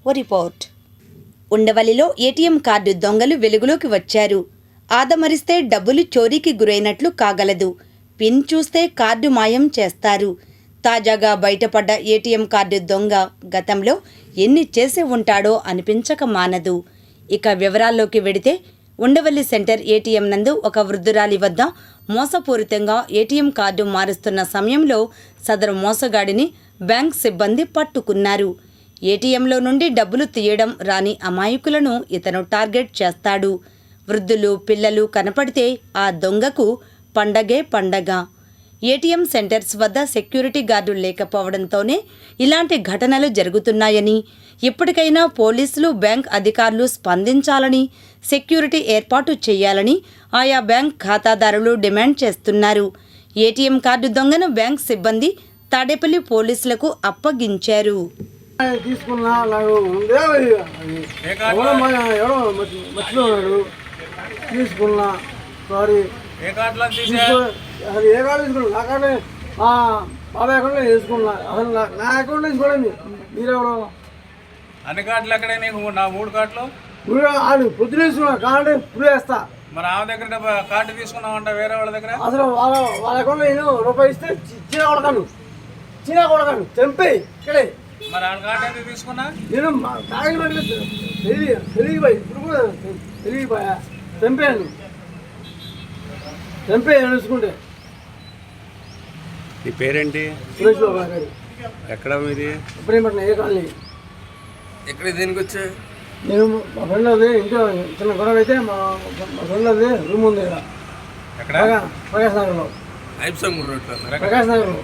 ఓ రిపోర్ట్. ఉండవల్లిలో ఏటీఎం కార్డు దొంగలు వెలుగులోకి వచ్చారు. ఆదమరిస్తే డబ్బులు చోరీకి గురైనట్లు కాగలదు. పిన్ చూస్తే కార్డు మాయం చేస్తారు. తాజాగా బయటపడ్డ ఏటీఎం కార్డు దొంగ గతంలో ఎన్ని చేసి ఉంటాడో అనిపించక మానదు. ఇక వివరాల్లోకి వెడితే ఉండవల్లి సెంటర్ ఏటీఎం నందు ఒక వృద్ధురాలి వద్ద మోసపూరితంగా ఏటీఎం కార్డు మారుస్తున్న సమయంలో సదరు మోసగాడిని బ్యాంక్ సిబ్బంది పట్టుకున్నారు. ఏటీఎంలో నుండి డబ్బులు తీయడం రాని అమాయకులను ఇతను టార్గెట్ చేస్తాడు. వృద్ధులు, పిల్లలు కనపడితే ఆ దొంగకు పండగే పండగ. ఏటీఎం సెంటర్స్ వద్ద సెక్యూరిటీ గార్డులు లేకపోవడంతోనే ఇలాంటి ఘటనలు జరుగుతున్నాయని, ఇప్పటికైనా పోలీసులు, బ్యాంక్ అధికారులు స్పందించాలని, సెక్యూరిటీ ఏర్పాటు చేయాలని ఆయా బ్యాంక్ ఖాతాదారులు డిమాండ్ చేస్తున్నారు. ఏటీఎం కార్డు దొంగను బ్యాంక్ సిబ్బంది తాడేపల్లి పోలీసులకు అప్పగించారు. తీసుకున్నా నాకు ఎవరో మర్చిపోయాడు. తీసుకున్నా సారీ అది ఏ కార్డు తీసుకున్నా నా కార్డు మా బాబాయ్ అకౌంట్లో వేసుకున్నా. అసలు నా అకౌంట్లో తీసుకోండి. మీరెవరు? అన్ని కార్డులు ఎక్కడ నీకు? నా 3 కార్డులు పొద్దున తీసుకున్నా. కార్డు ఇప్పుడు వేస్తా. మరి ఆమె దగ్గర కార్డు తీసుకున్నామంట వేరే వాళ్ళ దగ్గర. అసలు వాళ్ళ అకౌంట్లో నేను రూపాయి ఇస్తే చిన్న కొడకాను తెంపే ఇక్కడే. మరి ఆ కార్డు ఎందుకు తీసుకున్నా? నేను తెలియపోయి ఇప్పుడు కూడా తెలియపోయా. తెంపేయాను తెలుసుకుంటే. నీ పేరేంటి? సురేష్ బాబా గారు. ఎక్కడ మీది? ఇప్పుడేమంటున్నా ఏ కాలనీ. ఎక్కడ దేనికి వచ్చా? నేను మా ఫ్రెండ్ అది ఇంట్లో చిన్న గొడవ అయితే మా ఫ్రెండ్ అది రూమ్ ఉంది ఇక్కడ. ఎక్కడ? ప్రకాశ్ నగర్లో. ప్రకాశ్ నగర్లో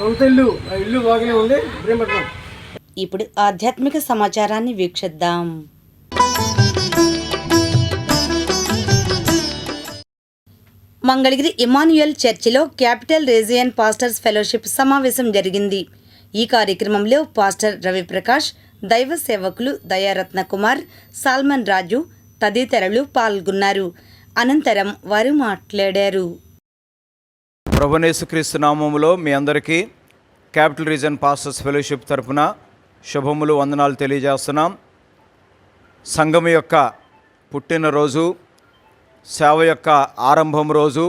సొంత ఇల్లు బాగానే ఉంది. ఇప్పుడేమంటున్నాం. ఇప్పుడు ఆధ్యాత్మిక సమాచారాన్ని వీక్షిద్దాం. మంగళగిరి ఇమాన్యుయల్ చర్చిలో క్యాపిటల్ రీజియన్ పాస్టర్స్ ఫెలోషిప్ సమావేశం జరిగింది. ఈ కార్యక్రమంలో పాస్టర్ రవిప్రకాష్, దైవ సేవకులు దయారత్న కుమార్, సాల్మన్ రాజు తదితరులు పాల్గొన్నారు. అనంతరం వారు మాట్లాడారు. ప్రభునేసుక్రీస్తు నామములో మీ అందరికీ క్యాపిటల్ రీజన్ పాస్టర్స్ ఫెలోషిప్ తరఫున శుభములు, వందనాలు తెలియజేస్తున్నాం. సంఘం యొక్క పుట్టినరోజు, సేవ యొక్క ఆరంభం రోజు,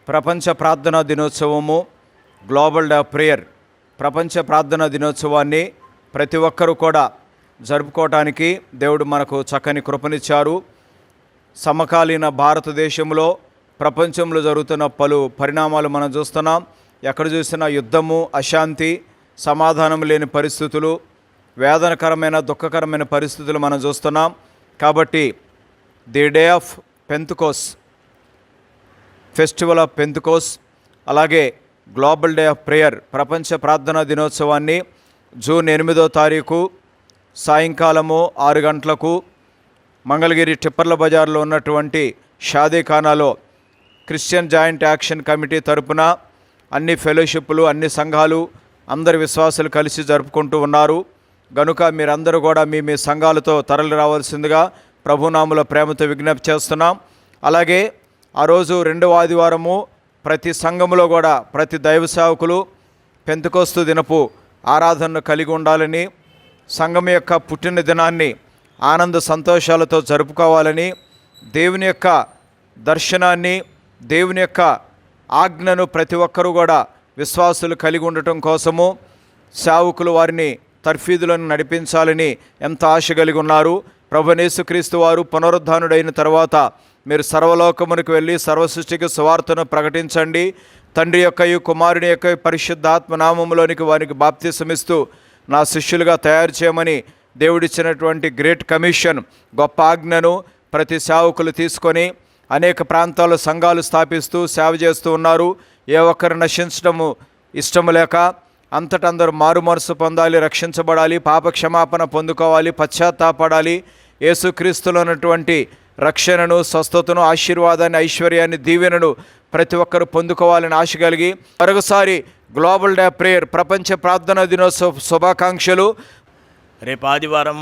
ప్రపంచ ప్రార్థనా దినోత్సవము, గ్లోబల్ డే ఆఫ్ ప్రేయర్ ప్రపంచ ప్రార్థనా దినోత్సవాన్ని ప్రతి ఒక్కరూ కూడా జరుపుకోవటానికి దేవుడు మనకు చక్కని కృపనిచ్చారు. సమకాలీన భారతదేశంలో, ప్రపంచంలో జరుగుతున్న పలు పరిణామాలు మనం చూస్తున్నాం. ఎక్కడ చూసినా యుద్ధము, అశాంతి, సమాధానం లేని పరిస్థితులు, వేదనకరమైన, దుఃఖకరమైన పరిస్థితులు మనం చూస్తున్నాం. కాబట్టి the day of Pentecost, festival of Pentecost, అలాగే గ్లోబల్ డే ఆఫ్ ప్రేయర్ ప్రపంచ ప్రార్థనా దినోత్సవాన్ని జూన్ 8వ తారీఖు సాయంకాలము 6 గంటలకు మంగళగిరి టిప్పర్ల బజార్లో ఉన్నటువంటి షాదీఖానాలో క్రిస్టియన్ జాయింట్ యాక్షన్ కమిటీ తరపున అన్ని ఫెలోషిప్లు, అన్ని సంఘాలు, అందరి విశ్వాసులు కలిసి జరుపుకుంటూ ఉన్నారు. గనుక మీరందరూ కూడా మీ సంఘాలతో తరలి రావాల్సిందిగా ప్రభునామములో ప్రేమతో విజ్ఞప్తి చేస్తున్నాం. అలాగే ఆ రోజు 2వ ఆదివారము ప్రతి సంఘములో కూడా ప్రతి దైవ సేవకులు పెంతెకోస్తు దినపు ఆరాధనను కలిగి ఉండాలని, సంఘం యొక్క పుట్టిన దినాన్ని ఆనంద సంతోషాలతో జరుపుకోవాలని, దేవుని యొక్క దర్శనాన్ని, దేవుని యొక్క ఆజ్ఞను ప్రతి ఒక్కరూ కూడా విశ్వాసులు కలిగి ఉండటం కోసము సేవకులు వారిని తర్ఫీదులను నడిపించాలని ఎంత ఆశ కలిగి ఉన్నారు. ప్రభువైన యేసుక్రీస్తు వారు పునరుద్ధానుడైన తర్వాత మీరు సర్వలోకమునికి వెళ్ళి సర్వసృష్టికి సువార్తను ప్రకటించండి, తండ్రి యొక్క కుమారుని యొక్క పరిశుద్ధాత్మ నామములోనికి వారికి బాప్తిసమిస్తూ నా శిష్యులుగా తయారు చేయమని దేవుడిచ్చినటువంటి గ్రేట్ కమిషన్, గొప్ప ఆజ్ఞను ప్రతి సేవకులు తీసుకొని అనేక ప్రాంతాల్లో సంఘాలు స్థాపిస్తూ సేవ చేస్తూ ఉన్నారు. ఏ ఒక్కరు నశించడము ఇష్టము లేక అంతటందరూ మారు మనసు పొందాలి, రక్షించబడాలి, పాప క్షమాపణ పొందుకోవాలి, పశ్చాత్తాపడాలి, యేసుక్రీస్తులో ఉన్నటువంటి రక్షణను, స్వస్థతను, ఆశీర్వాదాన్ని, ఐశ్వర్యాన్ని, దీవెనను ప్రతి ఒక్కరు పొందుకోవాలని ఆశ కలిగి మరొకసారి గ్లోబల్ డే ప్రేయర్ ప్రపంచ ప్రార్థనా దినోత్సవ శుభాకాంక్షలు. రేపు ఆదివారం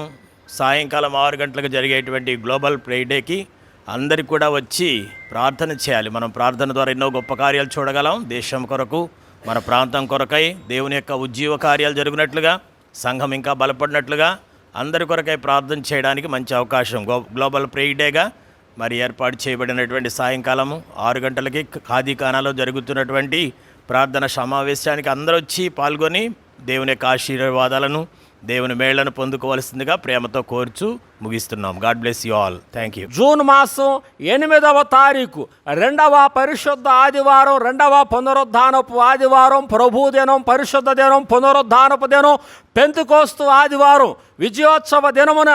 సాయంకాలం 6 గంటలకు జరిగేటువంటి గ్లోబల్ ప్రేయర్ డేకి అందరికి కూడా వచ్చి ప్రార్థన చేయాలి. మనం ప్రార్థన ద్వారా ఎన్నో గొప్ప కార్యాలు చూడగలం. దేశం కొరకు, మన ప్రాంతం కొరకై దేవుని యొక్క ఉజ్జీవ కార్యాలు జరిగినట్లుగా, సంఘం ఇంకా బలపడినట్లుగా అందరి కొరకై ప్రార్థన చేయడానికి మంచి అవకాశం. గ్లోబల్ ప్రేయర్ డేగా మరి ఏర్పాటు చేయబడినటువంటి సాయంకాలము 6 గంటలకి ఖాదీఖానాలో జరుగుతున్నటువంటి ప్రార్థన సమావేశానికి అందరూ వచ్చి పాల్గొని దేవుని యొక్క ఆశీర్వాదాలను, దేవుని మేళ్లను పొందుకోవాల్సిందిగా ప్రేమతో కోరుచు ముగిస్తున్నాం. God bless you all. Thank you. June మాసం 8వ తారీఖు 2వ పరిశుద్ధ ఆదివారం, 2వ పునరుద్ధానపు ఆదివారం, ప్రభు దినం, పరిశుద్ధ దినం, పునరుద్ధానపు దినం, పెంతెకోస్తు ఆదివారం, విజయోత్సవ దినమున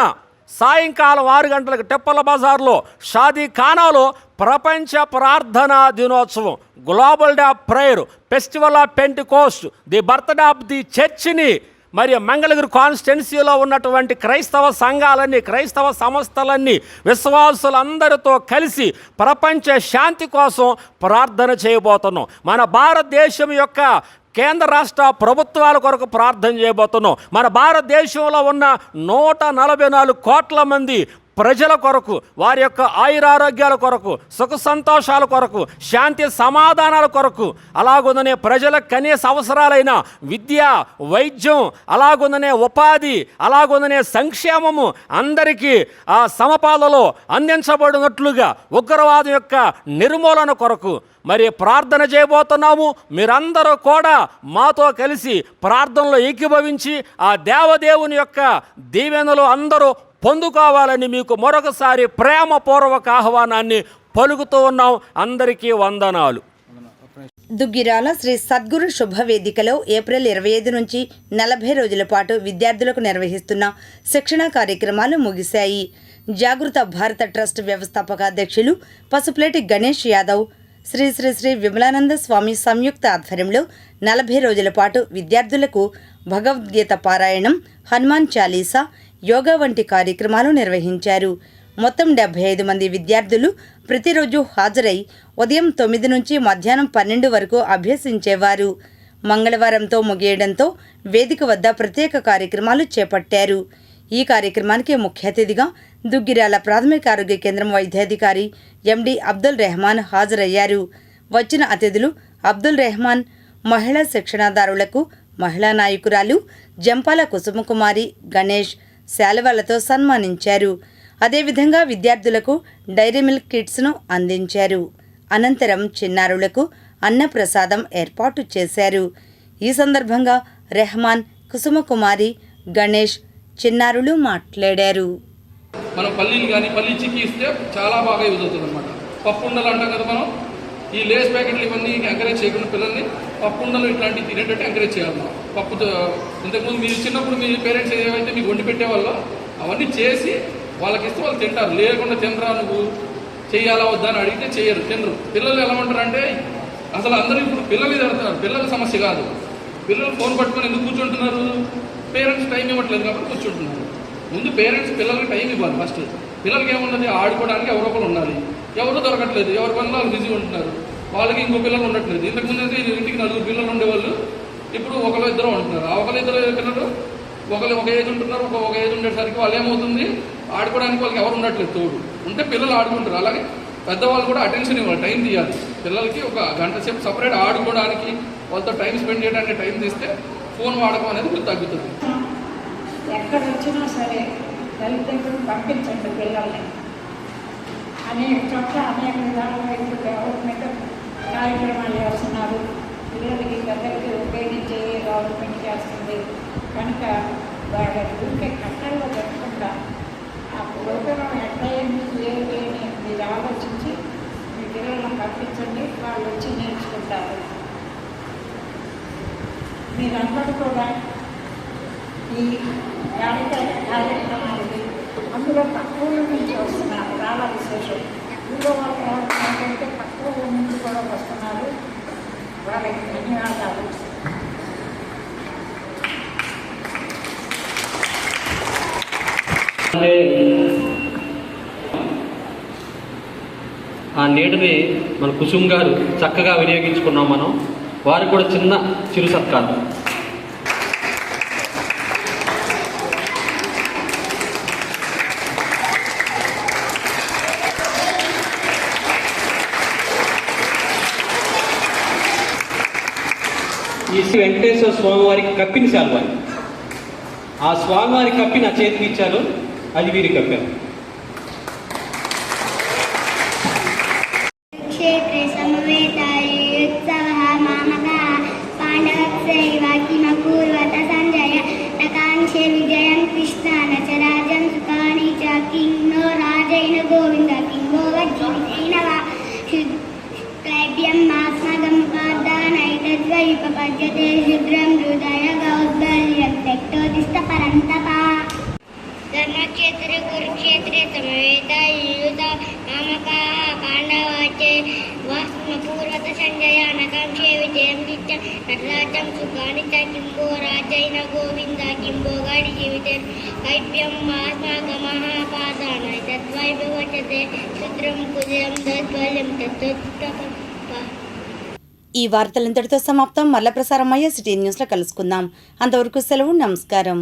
సాయంకాలం 6 గంటలకు టెప్పల బజార్లో షాదీ ఖానాలో ప్రపంచ ప్రార్థనా దినోత్సవం, global day of prayer, festival of Pentecost, the birthday of the చర్చిని మరియు మంగళగిరి కాన్స్టిట్యున్సీలో ఉన్నటువంటి క్రైస్తవ సంఘాలన్నీ, క్రైస్తవ సంస్థలన్నీ విశ్వాసులందరితో కలిసి ప్రపంచ శాంతి కోసం ప్రార్థన చేయబోతున్నాం. మన భారతదేశం యొక్క కేంద్ర రాష్ట్ర ప్రభుత్వాల కొరకు ప్రార్థన చేయబోతున్నాం. మన భారతదేశంలో ఉన్న 144 కోట్ల మంది ప్రజల కొరకు, వారి యొక్క ఆయురారోగ్యాల కొరకు, సుఖ సంతోషాల కొరకు, శాంతి సమాధానాల కొరకు, అలాగుందనే ప్రజల కనీస అవసరాలైన విద్య, వైద్యం, అలాగుందనే ఉపాధి, అలాగుందనే సంక్షేమము అందరికీ ఆ సమపాలలో అందించబడినట్లుగా ఉగ్రవాదం యొక్క నిర్మూలన కొరకు మరి ప్రార్థన చేయబోతున్నాము. మీరందరూ కూడా మాతో కలిసి ప్రార్థనలో ఏకీభవించి ఆ దేవదేవుని యొక్క దీవెనలు అందరూ పొందుకోవాలని మీకు మరొకసారి ప్రేమపూర్వక ఆహ్వానాన్ని పలుకుతూ ఉన్నాం. అందరికీ వందనాలు. దుగ్గిరాల శ్రీ సద్గురు శుభవేదికలో ఏప్రిల్ 25 నుంచి 40 రోజుల పాటు విద్యార్థులకు నిర్వహిస్తున్న శిక్షణా కార్యక్రమాలు ముగిశాయి. జాగృత భారత ట్రస్ట్ వ్యవస్థాపక అధ్యక్షులు పసుపులేటి గణేష్ యాదవ్, శ్రీ శ్రీ శ్రీ విమలానంద స్వామి సంయుక్త ఆధ్వర్యంలో 40 రోజుల పాటు విద్యార్థులకు భగవద్గీత పారాయణం, హనుమాన్ చాలీసా, యోగా వంటి కార్యక్రమాలు నిర్వహించారు. మొత్తం 75 మంది విద్యార్థులు ప్రతిరోజు హాజరై ఉదయం 9 నుంచి మధ్యాహ్నం 12 వరకు అభ్యసించేవారు. మంగళవారంతో ముగియడంతో వేదిక వద్ద ప్రత్యేక కార్యక్రమాలు చేపట్టారు. ఈ కార్యక్రమానికి ముఖ్య అతిథిగా దుగ్గిరాల ప్రాథమిక ఆరోగ్య కేంద్రం వైద్యాధికారి ఎండి అబ్దుల్ రెహమాన్ హాజరయ్యారు. వచ్చిన అతిథులు అబ్దుల్ రెహమాన్ మహిళా శిక్షణాదారులకు మహిళా నాయకురాలు జంపాల కుసుమకుమారి గణేష్ శాలువాలతో సన్మానించారు. అదేవిధంగా విద్యార్థులకు డైరీ మిల్క్ కిట్స్ను అందించారు. అనంతరం చిన్నారులకు అన్నప్రసాదం ఏర్పాటు చేశారు. ఈ సందర్భంగా రెహమాన్, కుసుమకుమారి, గణేష్ చిన్నారులు మాట్లాడారు. మనం పల్లీలు కానీ పల్లీ చిక్కీ ఇస్తే చాలా బాగా యూజ్ అవుతుంది అనమాట. పప్పు ఉండలు అంటాం కదా, మనం ఈ లేస్ ప్యాకెట్లు ఇవన్నీ ఎంకరేజ్ చేయకుండా పిల్లల్ని పప్పు ఉండలు ఇట్లాంటివి తినేటట్టు ఎంకరేజ్ చేయాలి మనం. పప్పుతో ఇంతకుముందు మీరు చిన్నప్పుడు మీ పేరెంట్స్ ఏవైతే మీకు వండి పెట్టేవాళ్ళో అవన్నీ చేసి వాళ్ళకి ఇస్తే వాళ్ళు తింటారు. లేకుండా తినరా నువ్వు చేయాలా వద్దా అని అడిగితే చేయరు, తినరు. పిల్లలు ఎలా ఉంటారు అంటే అసలు అందరూ ఇప్పుడు పిల్లలు తిడుతున్నారు. పిల్లల సమస్య కాదు, పిల్లలు ఫోన్ పట్టుకొని ఎందుకు కూర్చుంటున్నారు? పేరెంట్స్ టైం ఇవ్వట్లేదు కాబట్టి కూర్చుంటున్నారు. ముందు పేరెంట్స్ పిల్లలకి టైం ఇవ్వాలి. ఫస్ట్ పిల్లలకి ఏమున్నది, ఆడుకోవడానికి ఎవరో ఒకరు ఉండాలి. ఎవరు దొరకట్లేదు, ఎవరి పనులు వాళ్ళు బిజీ ఉంటున్నారు. వాళ్ళకి ఇంకో పిల్లలు ఉండట్లేదు. ఇంతకుముందు అయితే ఇంటికి 4 పిల్లలు ఉండేవాళ్ళు, ఇప్పుడు ఒకరు ఇద్దరు ఉంటున్నారు. ఆ ఒకరు ఇద్దరు పిల్లలు ఒకరు ఒక ఏజ్ ఉంటున్నారు. ఒక ఏజ్ ఉండేసరికి వాళ్ళు ఏమవుతుంది, ఆడుకోవడానికి వాళ్ళకి ఎవరు ఉండట్లేదు తోడు. ఉంటే పిల్లలు ఆడుకుంటారు. అలాగే పెద్దవాళ్ళు కూడా అటెన్షన్ ఇవ్వాలి, టైం తీయాలి. పిల్లలకి 1 గంట సేపు సపరేట్ ఆడుకోవడానికి, వాళ్ళతో టైం స్పెండ్ చేయడానికి టైం తీస్తే ఫోన్ వాడకం అనేది తగ్గుతుంది. ఎక్కడ వచ్చినా సరే తల్లిదండ్రులు పంపించండి పిల్లల్ని. అనేక చోట్ల అనేక విధాలుగా ఇప్పుడు గవర్నమెంట్ కార్యక్రమాలు చేస్తున్నారు. పిల్లలకి పెద్దలకి ఉపయోగించే గవర్నమెంట్ చేస్తుంది కనుక వాళ్ళ ఊరికే కట్టల్లో పెట్టకుండా ఆ ప్రోగ్రాం ఎట్లా ఏమి అని మీరు ఆలోచించి మీ పిల్లలను పంపించండి, వాళ్ళు వచ్చి నేర్చుకుంటారు. మీరందరూ కూడా ఈ కార్యక్రమానికి అందులో తక్కువ నుంచి వస్తున్నారు. చాలా విశేషం. ఊళ్ళో వాళ్ళు ఏంటంటే తక్కువ నుంచి కూడా వస్తున్నారు. వాళ్ళకి ధన్యవాదాలు. ఆ నీడని మన కుసుమ్ గారు చక్కగా వినియోగించుకున్నాం మనం. వారికి కూడా చిన్న చిరు సత్కారం. ఈ శ్రీ వెంకటేశ్వర స్వామి వారికి కప్పిన శాల్వాయి. ఆ స్వామివారి కప్పి నా చేతికి ఇచ్చారు, అది వీరి కప్పారు. క్షేత్రే సమవేతాయుత్సవః మామకః పాండవస్యైవ కిమకూర్వత సంజయ నకాంక్షే విజయం కృష్ణ న చ రాజ్యం సుఖాని చ కిన్నో రాజైన గోవింద కింగో వజ్జీవితైన వా శుక్లైభ్యం మాస్మగం పాదానైతద్వైపపద్యతే శుద్రం హృదయ గౌద్బల్యం తెక్తోదిష్ట పరంతపా. ధర్మక్షేత్రే కురుక్షేత్రే సమవేతాయుత మామకః పాండవాచే వాస్మపూర్వత సంజయ నకాంక్షే విజయం దిచ్చ నటరాజ్యం సుఖాని చ కింబో రాజైన గోవింద కింబోగాడి జీవితే కైప్యం మాస్మాకమః పాదానై తద్వైభవచతే శుద్రం కుజయం దద్బల్యం తత్తోత్తప. ఈ వార్తలంతటితో సమాప్తం. మళ్ళా ప్రసారం అయ్యే సిటీ న్యూస్లో కలుసుకుందాం. అంతవరకు సెలవు. నమస్కారం.